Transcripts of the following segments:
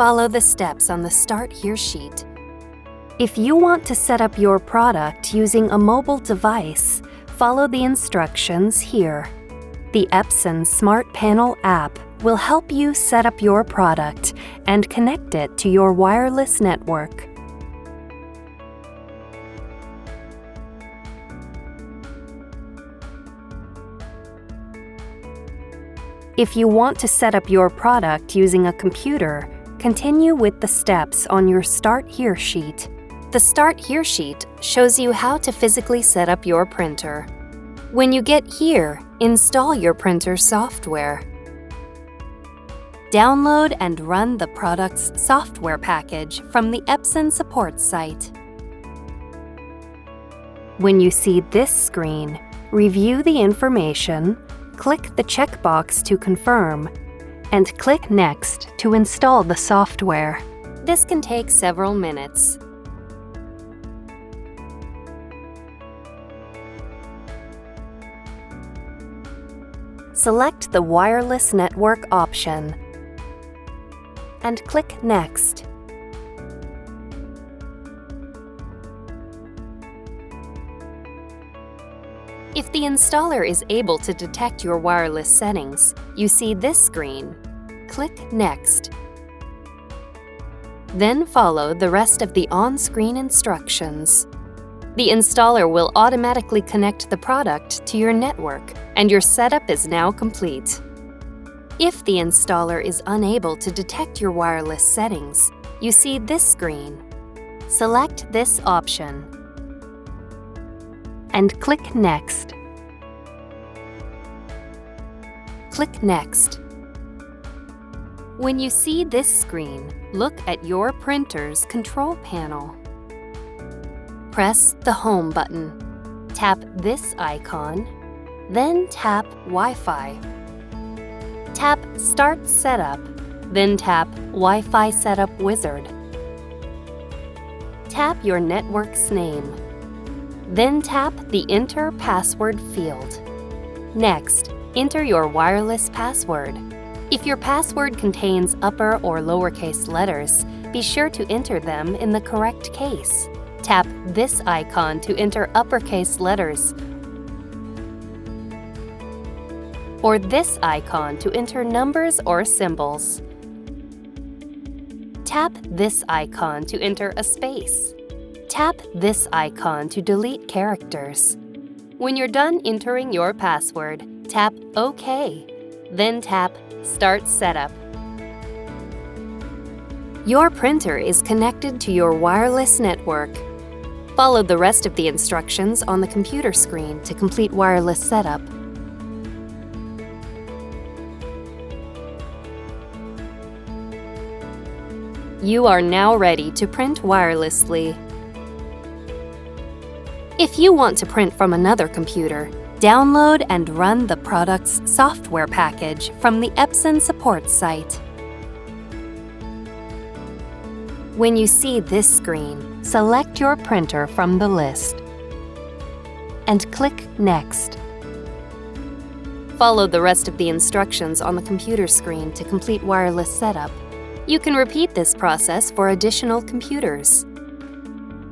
follow the steps on the Start Here sheet. If you want to set up your product using a mobile device, follow the instructions here. The Epson Smart Panel app will help you set up your product and connect it to your wireless network. If you want to set up your product using a computer, continue with the steps on your Start Here sheet. The Start Here sheet shows you how to physically set up your printer. When you get here, install your printer software. Download and run the product's software package from the Epson support site. When you see this screen, review the information, click the checkbox to confirm, and click Next to install the software. This can take several minutes. Select the wireless network option and click Next. If the installer is able to detect your wireless settings, you see this screen. Click Next. Then follow the rest of the on-screen instructions. The installer will automatically connect the product to your network, and your setup is now complete. If the installer is unable to detect your wireless settings, you see this screen. Select this option and click Next. Click Next. When you see this screen, look at your printer's control panel. Press the Home button. Tap this icon, then tap Wi-Fi. Tap Start Setup, then tap Wi-Fi Setup Wizard. Tap your network's name. Then tap the Enter Password field. Next, enter your wireless password. If your password contains upper or lowercase letters, be sure to enter them in the correct case. Tap this icon to enter uppercase letters, or this icon to enter numbers or symbols. Tap this icon to enter a space. Tap this icon to delete characters. When you're done entering your password, tap OK. Then tap Start Setup. Your printer is connected to your wireless network. Follow the rest of the instructions on the computer screen to complete wireless setup. You are now ready to print wirelessly. If you want to print from another computer, download and run the product's software package from the Epson support site. When you see this screen, select your printer from the list and click Next. Follow the rest of the instructions on the computer screen to complete wireless setup. You can repeat this process for additional computers.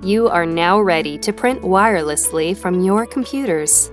You are now ready to print wirelessly from your computers.